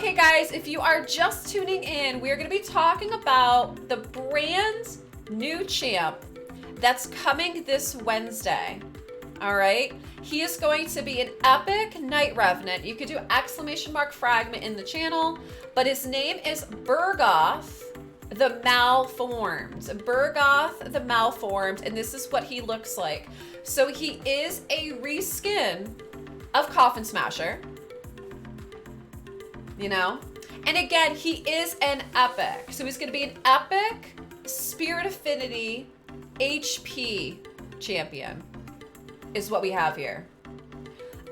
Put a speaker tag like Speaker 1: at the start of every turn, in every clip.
Speaker 1: Okay guys, if you are just tuning in, we are going to be talking about the brand new champ that's coming this Wednesday. All right, he is going to be an epic Night Revenant. You could do !Fragment in the channel, but his name is Bergoth the Malformed. Bergoth the Malformed, and this is what he looks like. So he is a reskin of Coffin Smasher, you know? And again, he is an epic. So he's gonna be an epic Spirit Affinity HP champion is what we have here.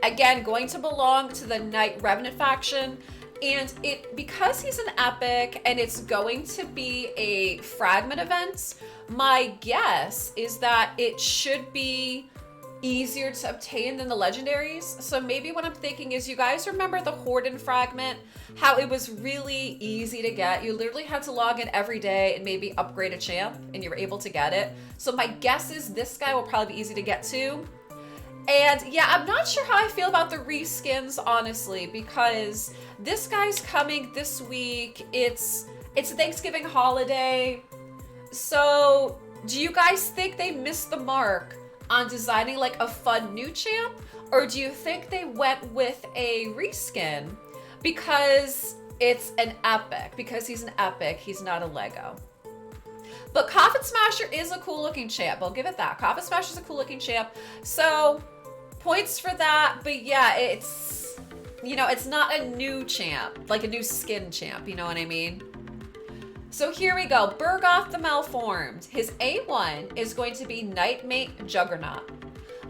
Speaker 1: Again, going to belong to the Night Revenant faction. And because he's an epic and it's going to be a Fragment event, my guess is that it should be easier to obtain than the legendaries. So maybe what I'm thinking is, you guys remember the Horden Fragment, how it was really easy to get. You literally had to log in every day and maybe upgrade a champ and you were able to get it. So my guess is this guy will probably be easy to get too. And yeah, I'm not sure how I feel about the reskins, honestly, because this guy's coming this week. It's Thanksgiving holiday. So do you guys think they missed the mark on designing like a fun new champ? Or do you think they went with a reskin because it's an epic? Because he's an epic, he's not a Lego. But Coffin Smasher is a cool looking champ. I'll give it that. Coffin Smasher is a cool looking champ. So points for that. But yeah, it's, you know, it's not a new champ, like a new skin champ. You know what I mean? So here we go. Bergoth the Malformed. His A1 is going to be Nightmate Juggernaut.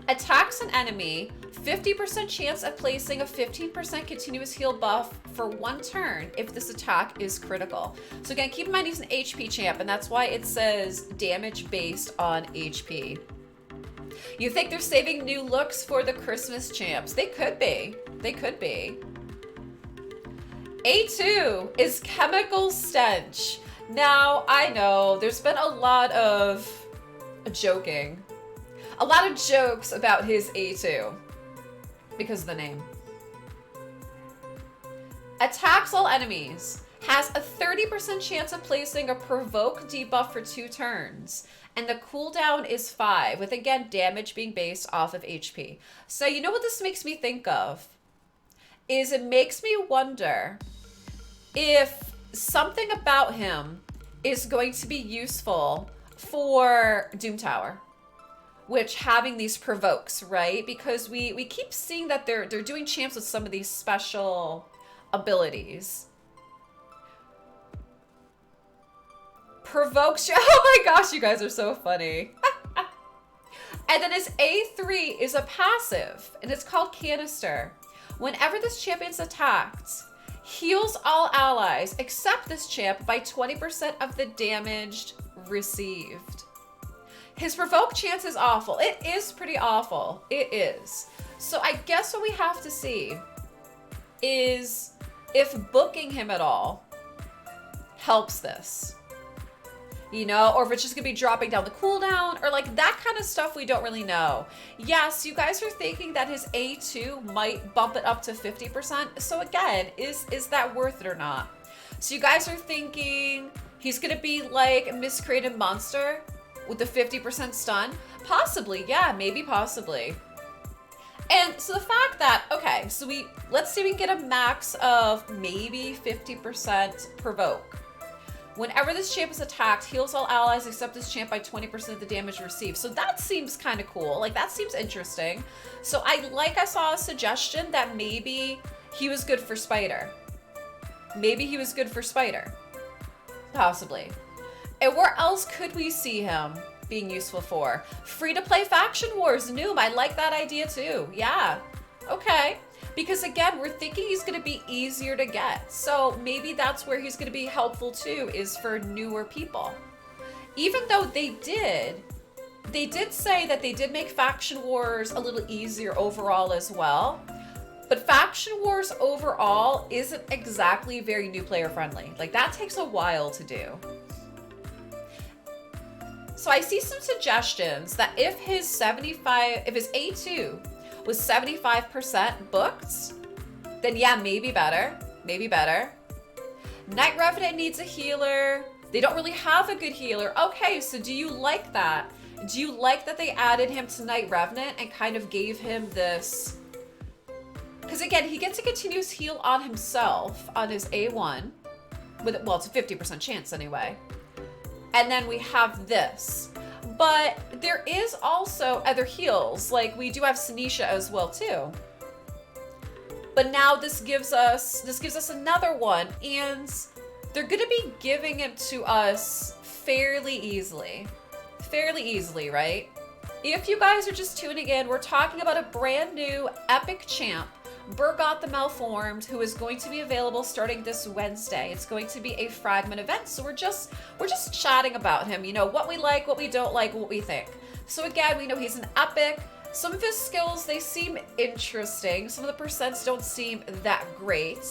Speaker 1: Attacks an enemy, 50% chance of placing a 15% continuous heal buff for 1 turn if this attack is critical. So again, keep in mind he's an HP champ, and that's why it says damage based on HP. You think they're saving new looks for the Christmas champs? They could be. They could be. A2 is Chemical Stench. Now, I know there's been a lot of joking. A lot of jokes about his A2 because of the name. Attacks all enemies. Has a 30% chance of placing a provoke debuff for 2 turns. And the cooldown is 5, with again damage being based off of HP. So you know what this makes me think of? Is it makes me wonder if something about him is going to be useful for Doom Tower, which having these provokes, right? Because we keep seeing that they're doing champs with some of these special abilities. Provokes you. Oh my gosh, you guys are so funny. And then his A3 is a passive, and it's called Canister. Whenever this champion's attacked, heals all allies except this champ by 20% of the damage received. His provoke chance is awful. It is pretty awful. It is. So I guess what we have to see is if booking him at all helps this. You know, or if it's just gonna be dropping down the cooldown or like that kind of stuff, we don't really know. Yes, you guys are thinking that his A2 might bump it up to 50%. So again, is that worth it or not? So you guys are thinking he's gonna be like a miscreated monster with the 50% stun? Possibly, yeah, maybe possibly. And so the fact that, okay, so let's say we can get a max of maybe 50% provoke. Whenever this champ is attacked, heals all allies except this champ by 20% of the damage received. So that seems kind of cool. Like, that seems interesting. So I saw a suggestion that maybe he was good for Spider. Maybe he was good for Spider. Possibly. And where else could we see him being useful for? Free-to-play Faction Wars, Noom. I like that idea too. Yeah. Okay. Because again, we're thinking he's going to be easier to get. So maybe that's where he's going to be helpful too, is for newer people. Even though they did say that they did make Faction Wars a little easier overall as well. But Faction Wars overall isn't exactly very new player friendly. Like, that takes a while to do. So I see some suggestions that if his A2 was 75% booked, then yeah, maybe better. maybe better. Night Revenant needs a healer. They don't really have a good healer. Okay, so do you like that? Do you like that they added him to Night Revenant and kind of gave him this? Because again, he gets a continuous heal on himself on his A1. Well, it's a 50% chance anyway. And then we have this. But there is also other heals. Like we do have Sinisha as well too. But now this gives us another one, and they're gonna be giving it to us fairly easily. Fairly easily, right? If you guys are just tuning in, we're talking about a brand new epic champ, Bergoth the Malformed, who is going to be available starting this Wednesday. It's going to be a Fragment event, so we're just chatting about him, you know, what we like, what we don't like, what we think. So again, we know he's an epic. Some of his skills, they seem interesting. Some of the percents don't seem that great.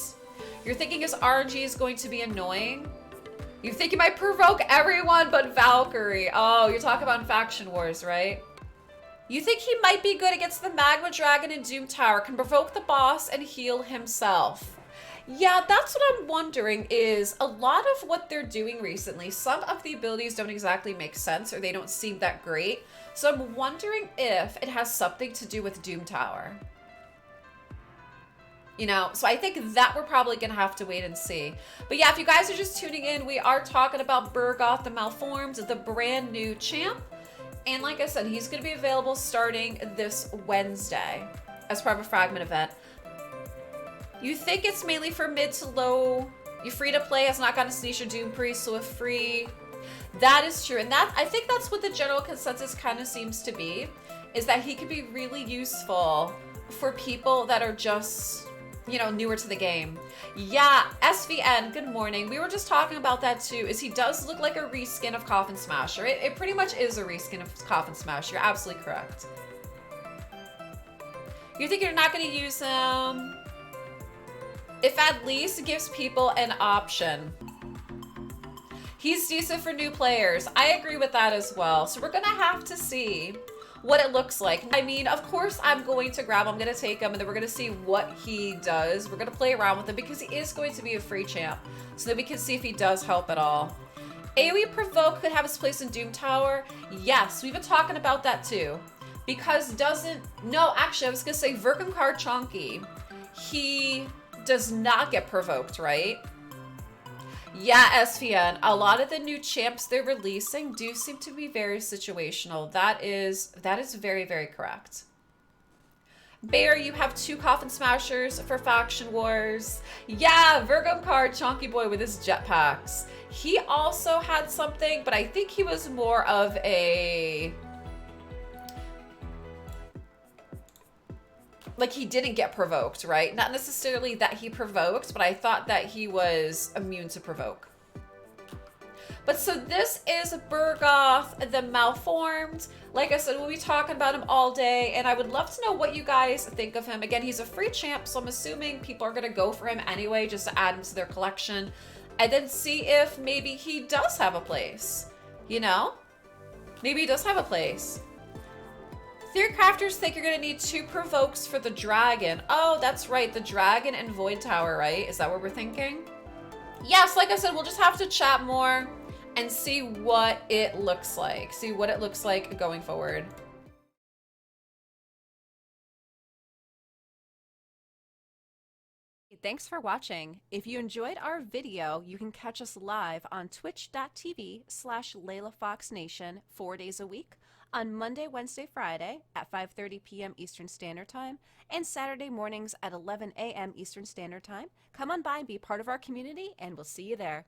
Speaker 1: You're thinking his RNG is going to be annoying. You think he might provoke everyone but Valkyrie. Oh, you're talking about in Faction Wars, right? You think he might be good against the Magma Dragon in Doom Tower, can provoke the boss and heal himself. Yeah, that's what I'm wondering is a lot of what they're doing recently, some of the abilities don't exactly make sense or they don't seem that great. So I'm wondering if it has something to do with Doom Tower. You know, so I think that we're probably going to have to wait and see. But yeah, if you guys are just tuning in, we are talking about Bergoth the Malformed, the brand new champ. And like I said, he's going to be available starting this Wednesday as part of a Fragment event. You think it's mainly for mid to low. You're free to play, has not gotten a Sinisha Doom Priest, so a free. That is true. And that I think that's what the general consensus kind of seems to be, is that he could be really useful for people that are just, you know, newer to the game. Yeah, SVN, good morning. We were just talking about that too, is he does look like a reskin of Coffin Smasher. It pretty much is a reskin of Coffin Smasher. You're absolutely correct. You think you're not going to use him? If at least it gives people an option. He's decent for new players. I agree with that as well. So we're going to have to see what it looks like. I mean, of course I'm going to grab him, I'm going to take him, and then we're going to see what he does. We're going to play around with him because he is going to be a free champ. So that we can see if he does help at all. AoE Provoke could have his place in Doom Tower. Yes, we've been talking about that too. Because no, actually I was going to say Verkamkar Chonky. He does not get provoked, right? Yeah, SVN. A lot of the new champs they're releasing do seem to be very situational. That is very, very correct. Bear, you have 2 Coffin Smashers for Faction Wars. Yeah, Verkamkar Chonky Boy with his jetpacks. He also had something, but I think he was more of a... like he didn't get provoked, right? Not necessarily that he provoked, but I thought that he was immune to provoke. But so this is Bergoth the Malformed. Like I said, we'll be talking about him all day, and I would love to know what you guys think of him. Again, he's a free champ, so I'm assuming people are gonna go for him anyway, just to add him to their collection, and then see if maybe he does have a place, you know? Maybe he does have a place. Theory Crafters think you're gonna need 2 provokes for the dragon. Oh, that's right, the dragon and Void Tower, right? Is that what we're thinking? Yes, like I said, we'll just have to chat more and see what it looks like. See what it looks like going forward. Thanks for watching. If you enjoyed our video, you can catch us live on twitch.tv/LeilaFoxNation 4 days a week on Monday, Wednesday, Friday at 5:30 p.m. Eastern Standard Time and Saturday mornings at 11 a.m. Eastern Standard Time. Come on by and be part of our community, and we'll see you there.